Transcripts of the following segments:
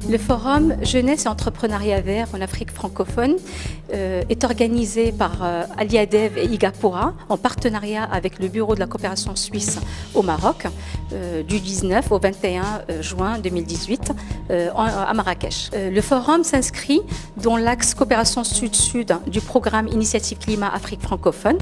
Le forum Jeunesse et entrepreneuriat vert en Afrique francophone est organisé par Aliadev et Igapura en partenariat avec le Bureau de la coopération suisse au Maroc du 19 au 21 juin 2018 à Marrakech. Le forum s'inscrit dans l'axe coopération sud-sud du programme Initiative Climat Afrique francophone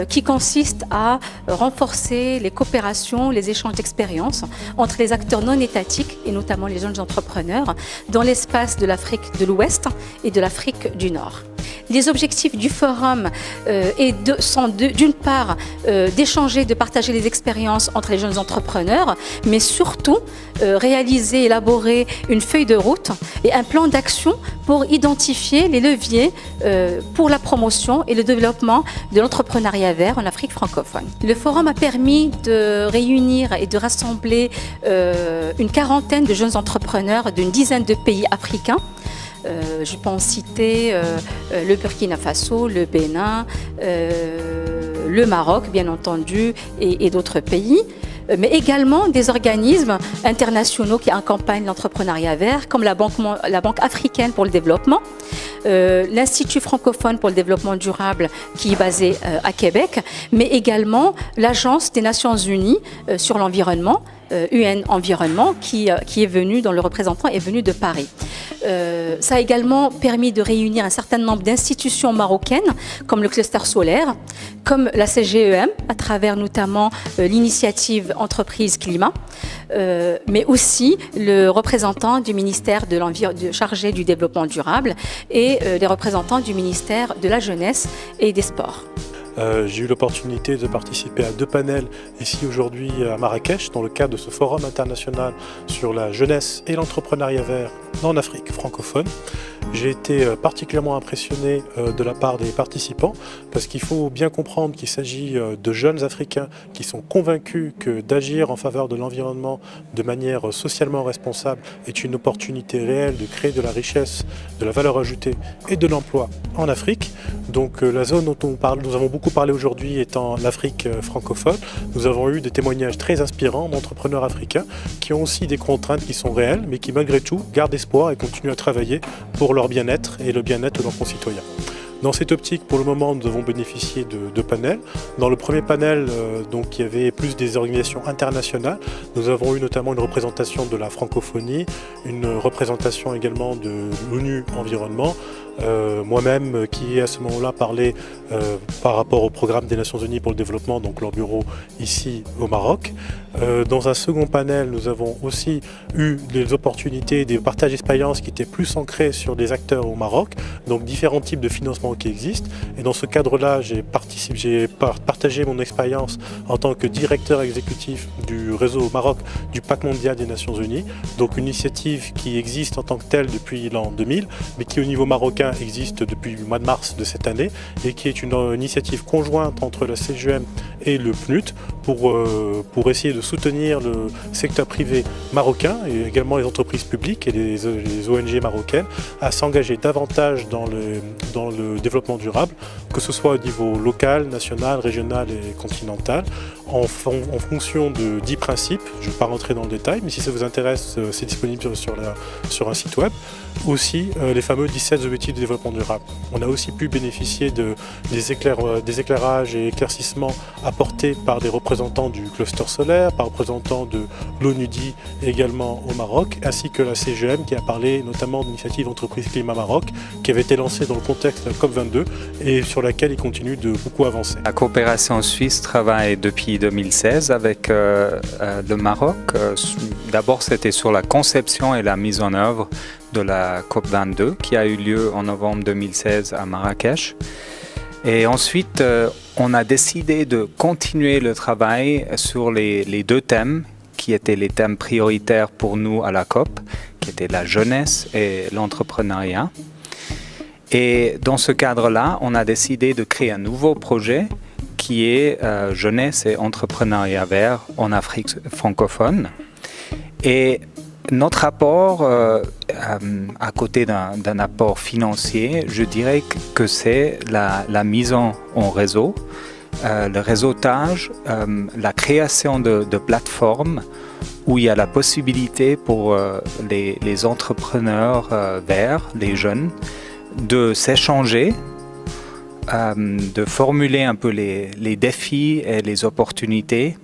qui consiste à renforcer les coopérations, les échanges d'expériences entre les acteurs non étatiques et notamment les jeunes entrepreneurs dans l'espace de l'Afrique de l'Ouest et de l'Afrique du Nord. Les objectifs du forum sont d'une part d'échanger, de partager les expériences entre les jeunes entrepreneurs, mais surtout réaliser, élaborer une feuille de route et un plan d'action pour identifier les leviers pour la promotion et le développement de l'entrepreneuriat vert en Afrique francophone. Le forum a permis de réunir et de rassembler une quarantaine de jeunes entrepreneurs d'une dizaine de pays africains. Je peux en citer le Burkina Faso, le Bénin, le Maroc bien entendu et d'autres pays, mais également des organismes internationaux qui accompagnent l'entrepreneuriat vert comme la Banque africaine pour le développement, l'Institut francophone pour le développement durable qui est basé à Québec, mais également l'Agence des Nations Unies sur l'environnement, UN Environnement, qui est venu, dont le représentant est venu de Paris. Ça a également permis de réunir un certain nombre d'institutions marocaines, comme le cluster solaire, comme la CGEM, à travers notamment l'initiative Entreprise Climat, mais aussi le représentant du ministère chargé du développement durable et les représentants du ministère de la Jeunesse et des Sports. J'ai eu l'opportunité de participer à 2 panels ici aujourd'hui à Marrakech dans le cadre de ce forum international sur la jeunesse et l'entrepreneuriat vert en Afrique francophone. J'ai été particulièrement impressionné de la part des participants parce qu'il faut bien comprendre qu'il s'agit de jeunes Africains qui sont convaincus que d'agir en faveur de l'environnement de manière socialement responsable est une opportunité réelle de créer de la richesse, de la valeur ajoutée et de l'emploi en Afrique. Donc la zone dont nous avons beaucoup parlé aujourd'hui étant l'Afrique francophone, nous avons eu des témoignages très inspirants d'entrepreneurs africains qui ont aussi des contraintes qui sont réelles mais qui malgré tout gardent espoir et continuent à travailler pour leur bien-être et le bien-être de leurs concitoyens. Dans cette optique, pour le moment, nous avons bénéficié de 2 panels. Dans le premier panel, donc, il y avait plus des organisations internationales. Nous avons eu notamment une représentation de la francophonie, une représentation également de l'ONU Environnement, moi-même qui ai à ce moment-là parlé par rapport au programme des Nations Unies pour le développement, donc leur bureau ici au Maroc. Dans un second panel, nous avons aussi eu des opportunités, des partages d'expériences qui étaient plus ancrés sur des acteurs au Maroc, donc différents types de financements qui existent. Et dans ce cadre-là, j'ai partagé mon expérience en tant que directeur exécutif du réseau au Maroc du Pacte mondial des Nations Unies, donc une initiative qui existe en tant que telle depuis l'an 2000, mais qui au niveau marocain existe depuis le mois de mars de cette année et qui est une initiative conjointe entre la CGM et le PNUD pour essayer de soutenir le secteur privé marocain et également les entreprises publiques et les ONG marocaines à s'engager davantage dans le développement durable, que ce soit au niveau local, national, régional et continental, en fonction de 10 principes. Je ne vais pas rentrer dans le détail, mais si ça vous intéresse, c'est disponible sur un site web. Aussi, les fameux 17 objectifs de développement durable. On a aussi pu bénéficier des éclairages et éclaircissements apportés par des représentants du cluster solaire, par représentants de l'ONUDI également au Maroc, ainsi que la CGM qui a parlé notamment de l'initiative Entreprise Climat Maroc, qui avait été lancée dans le contexte de la COP22 et sur laquelle il continue de beaucoup avancer. La coopération suisse travaille depuis 2016 avec le Maroc. D'abord, c'était sur la conception et la mise en œuvre de la COP22 qui a eu lieu en novembre 2016 à Marrakech. Et ensuite, on a décidé de continuer le travail sur les 2 thèmes qui étaient les thèmes prioritaires pour nous à la COP, qui étaient la jeunesse et l'entrepreneuriat. Et dans ce cadre-là, on a décidé de créer un nouveau projet qui est jeunesse et entrepreneuriat vert en Afrique francophone. Et notre apport, à côté d'un apport financier, je dirais que c'est la mise en réseau, le réseautage, la création de plateformes où il y a la possibilité pour les entrepreneurs verts, les jeunes, de s'échanger, de formuler un peu les défis et les opportunités,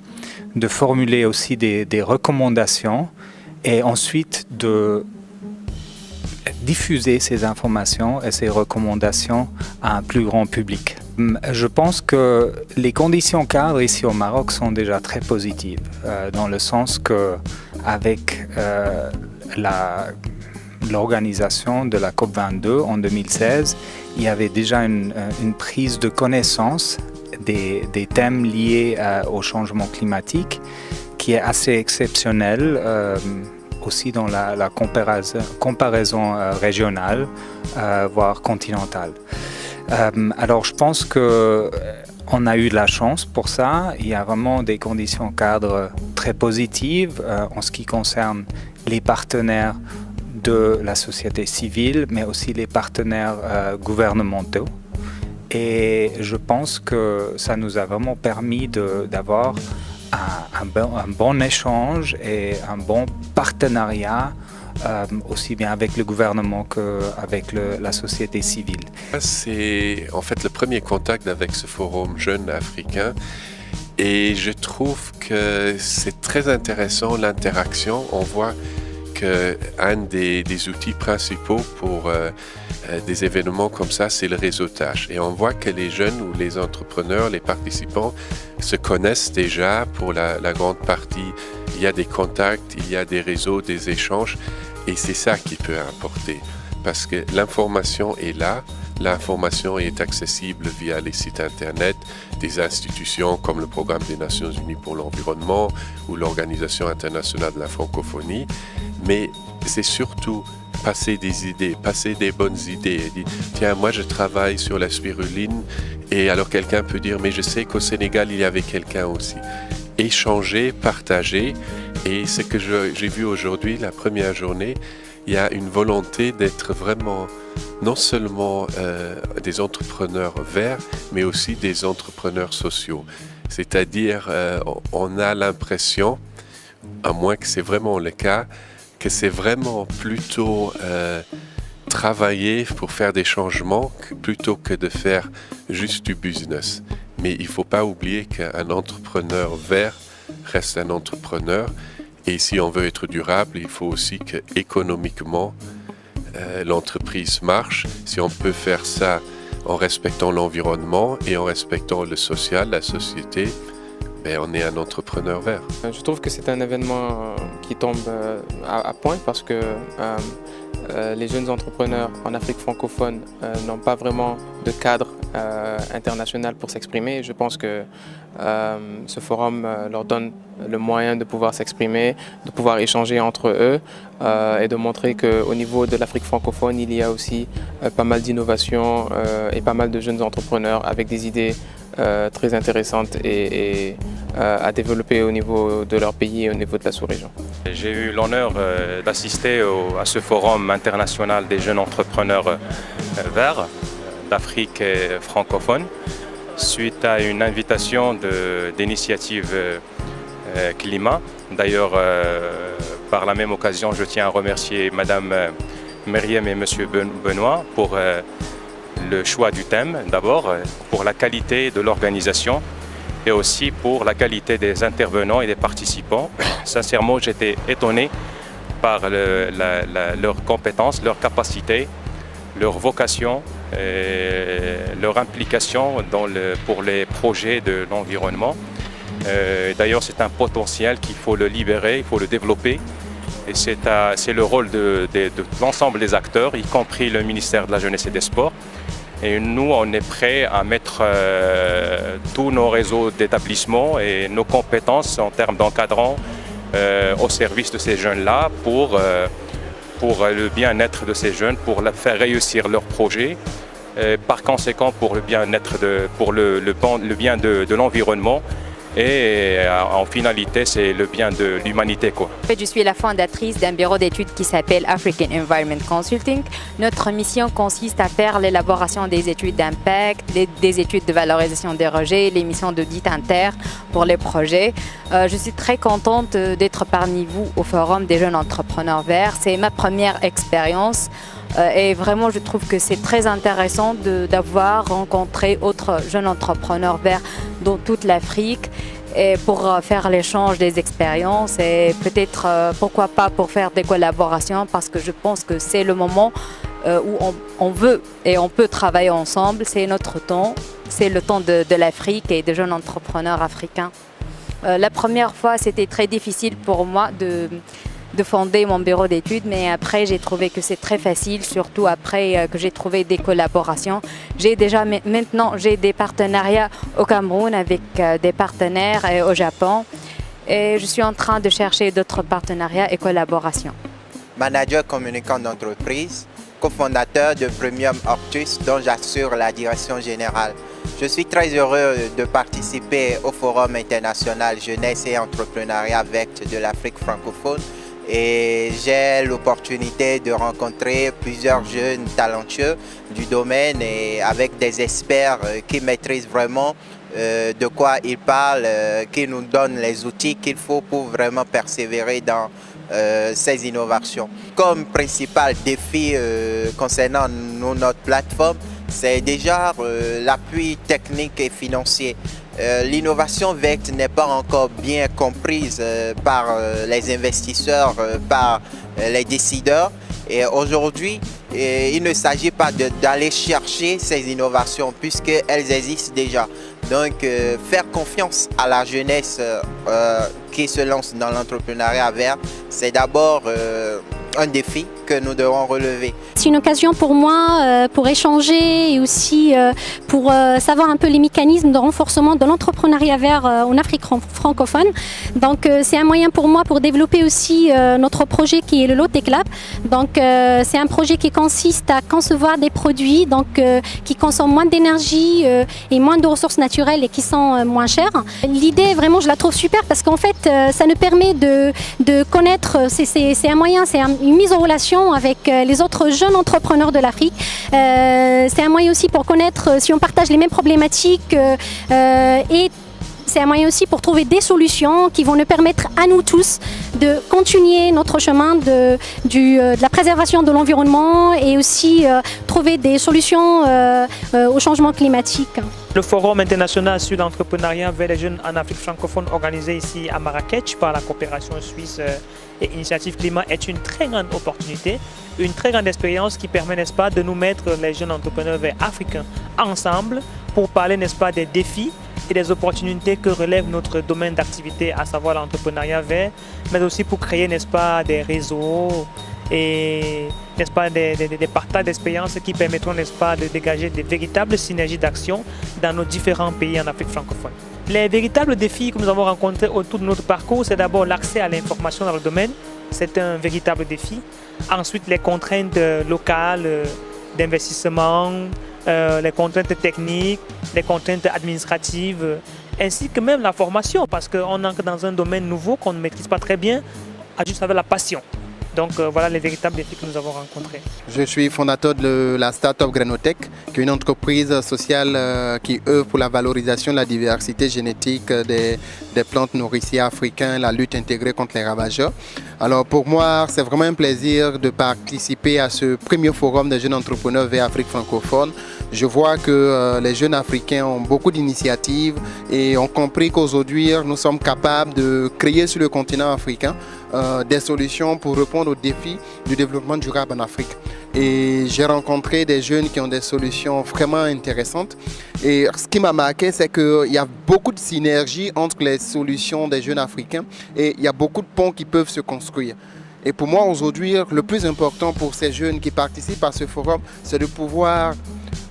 de formuler aussi des recommandations et ensuite de diffuser ces informations et ces recommandations à un plus grand public. Je pense que les conditions cadres ici au Maroc sont déjà très positives, dans le sens qu'avec l'organisation de la COP22 en 2016, il y avait déjà une prise de connaissance des thèmes liés au changement climatique qui est assez exceptionnelle, aussi dans la comparaison régionale, voire continentale. Alors je pense qu'on a eu de la chance pour ça. Il y a vraiment des conditions cadres très positives en ce qui concerne les partenaires de la société civile, mais aussi les partenaires gouvernementaux. Et je pense que ça nous a vraiment permis d'avoir un bon échange et un bon partenariat, aussi bien avec le gouvernement qu'avec la société civile. C'est en fait le premier contact avec ce forum jeune africain et je trouve que c'est très intéressant l'interaction. On voit qu'un des outils principaux pour des événements comme ça, c'est le réseautage. Et on voit que les jeunes ou les entrepreneurs, les participants se connaissent déjà pour la grande partie. Il y a des contacts, il y a des réseaux, des échanges et c'est ça qui peut importer. Parce que l'information est là, l'information est accessible via les sites internet des institutions comme le Programme des Nations Unies pour l'environnement ou l'Organisation internationale de la francophonie, mais c'est surtout passer des idées, passer des bonnes idées et dire tiens, moi je travaille sur la spiruline et alors quelqu'un peut dire mais je sais qu'au Sénégal il y avait quelqu'un aussi. Échanger, partager et ce que j'ai vu aujourd'hui, la première journée, il y a une volonté d'être vraiment non seulement des entrepreneurs verts, mais aussi des entrepreneurs sociaux. C'est-à-dire, on a l'impression, à moins que c'est vraiment le cas, que c'est vraiment plutôt travailler pour faire des changements plutôt que de faire juste du business. Mais il ne faut pas oublier qu'un entrepreneur vert reste un entrepreneur. Et si on veut être durable, il faut aussi qu'économiquement, l'entreprise marche. Si on peut faire ça en respectant l'environnement et en respectant le social, la société, ben on est un entrepreneur vert. Je trouve que c'est un événement qui tombe à point parce que les jeunes entrepreneurs en Afrique francophone n'ont pas vraiment de cadre international pour s'exprimer. Je pense que ce forum leur donne le moyen de pouvoir s'exprimer, de pouvoir échanger entre eux et de montrer qu'au niveau de l'Afrique francophone, il y a aussi pas mal d'innovations et pas mal de jeunes entrepreneurs avec des idées très intéressantes et à développer au niveau de leur pays et au niveau de la sous-région. J'ai eu l'honneur d'assister à ce forum international des jeunes entrepreneurs verts d'Afrique francophone suite à une invitation d'initiative climat. D'ailleurs, par la même occasion, je tiens à remercier Madame Myriam et Monsieur Benoît pour le choix du thème, d'abord, pour la qualité de l'organisation et aussi pour la qualité des intervenants et des participants. Sincèrement, j'étais étonné par leurs compétences, leurs capacités, leur vocation, et leur implication pour les projets de l'environnement. D'ailleurs, c'est un potentiel qu'il faut le libérer, il faut le développer. Et c'est le rôle de l'ensemble des acteurs, y compris le ministère de la Jeunesse et des Sports. Et nous, on est prêts à mettre tous nos réseaux d'établissements et nos compétences en termes d'encadrant au service de ces jeunes-là pour le bien-être de ces jeunes, pour faire réussir leurs projets. Par conséquent, pour le bien-être, pour le bien de l'environnement et en finalité, c'est le bien de l'humanité, quoi. En fait, je suis la fondatrice d'un bureau d'études qui s'appelle African Environment Consulting. Notre mission consiste à faire l'élaboration des études d'impact, des études de valorisation des rejets, l'émission d'audit interne pour les projets. Je suis très contente d'être parmi vous au Forum des jeunes entrepreneurs verts. C'est ma première expérience. Et vraiment, je trouve que c'est très intéressant d'avoir rencontré d'autres jeunes entrepreneurs verts dans toute l'Afrique et pour faire l'échange des expériences et peut-être, pourquoi pas, pour faire des collaborations parce que je pense que c'est le moment où on veut et on peut travailler ensemble. C'est notre temps, c'est le temps de l'Afrique et des jeunes entrepreneurs africains. La première fois, c'était très difficile pour moi de fonder mon bureau d'études, mais après j'ai trouvé que c'est très facile, surtout après que j'ai trouvé des collaborations. Maintenant j'ai des partenariats au Cameroun avec des partenaires au Japon et je suis en train de chercher d'autres partenariats et collaborations. Manager communicant d'entreprise, cofondateur de Premium Optus dont j'assure la direction générale. Je suis très heureux de participer au Forum international Jeunesse et Entrepreneuriat VECT de l'Afrique francophone. Et j'ai l'opportunité de rencontrer plusieurs jeunes talentueux du domaine et avec des experts qui maîtrisent vraiment de quoi ils parlent, qui nous donnent les outils qu'il faut pour vraiment persévérer dans ces innovations. Comme principal défi concernant notre plateforme, c'est déjà l'appui technique et financier. L'innovation VECT n'est pas encore bien comprise par les investisseurs, par les décideurs. Et aujourd'hui, il ne s'agit pas d'aller chercher ces innovations puisqu'elles existent déjà. Donc, faire confiance à la jeunesse qui se lance dans l'entrepreneuriat vert, c'est d'abord un défi que nous devons relever. C'est une occasion pour moi pour échanger et aussi pour savoir un peu les mécanismes de renforcement de l'entrepreneuriat vert en Afrique francophone. Donc c'est un moyen pour moi pour développer aussi notre projet qui est le Low Tech Lab. Donc c'est un projet qui consiste à concevoir des produits qui consomment moins d'énergie et moins de ressources naturelles et qui sont moins chers. L'idée vraiment je la trouve super parce qu'en fait ça nous permet de connaître, c'est un moyen, c'est une mise en relation avec les autres jeunes entrepreneurs de l'Afrique. C'est un moyen aussi pour connaître si on partage les mêmes problématiques et c'est un moyen aussi pour trouver des solutions qui vont nous permettre à nous tous de continuer notre chemin de la préservation de l'environnement et aussi trouver des solutions au changement climatique. Le Forum international sur l'entrepreneuriat vers les jeunes en Afrique francophone organisé ici à Marrakech par la coopération suisse et Initiative Climat est une très grande opportunité, une très grande expérience qui permet, n'est-ce pas, de nous mettre les jeunes entrepreneurs verts africains ensemble pour parler, n'est-ce pas, des défis et des opportunités que relève notre domaine d'activité, à savoir l'entrepreneuriat vert, mais aussi pour créer, n'est-ce pas, des réseaux et, n'est-ce pas, des partages d'expériences qui permettront, n'est-ce pas, de dégager des véritables synergies d'action dans nos différents pays en Afrique francophone. Les véritables défis que nous avons rencontrés autour de notre parcours, c'est d'abord l'accès à l'information dans le domaine. C'est un véritable défi. Ensuite, les contraintes locales d'investissement, les contraintes techniques, les contraintes administratives, ainsi que même la formation, parce qu'on entre dans un domaine nouveau qu'on ne maîtrise pas très bien, juste avec la passion. Donc voilà les véritables défis que nous avons rencontrés. Je suis fondateur de la start-up Grenotech, qui est une entreprise sociale qui œuvre pour la valorisation de la diversité génétique des plantes nourricières africaines, la lutte intégrée contre les ravageurs. Alors pour moi, c'est vraiment un plaisir de participer à ce premier forum des jeunes entrepreneurs vers Afrique francophone. Je vois que les jeunes africains ont beaucoup d'initiatives et ont compris qu'aujourd'hui, nous sommes capables de créer sur le continent africain des solutions pour répondre aux défis du développement durable en Afrique. Et j'ai rencontré des jeunes qui ont des solutions vraiment intéressantes. Et ce qui m'a marqué, c'est qu'il y a beaucoup de synergie entre les solutions des jeunes africains et il y a beaucoup de ponts qui peuvent se construire. Et pour moi, aujourd'hui, le plus important pour ces jeunes qui participent à ce forum, c'est de pouvoir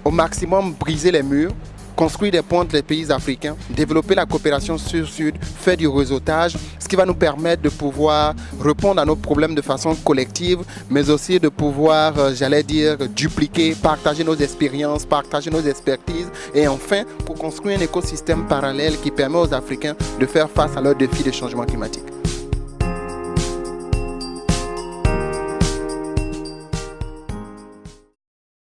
au maximum briser les murs construire des ponts entre les pays africains, développer la coopération sud-sud, faire du réseautage, ce qui va nous permettre de pouvoir répondre à nos problèmes de façon collective, mais aussi de pouvoir, j'allais dire, dupliquer, partager nos expériences, partager nos expertises, et enfin, pour construire un écosystème parallèle qui permet aux Africains de faire face à leurs défis de changement climatique.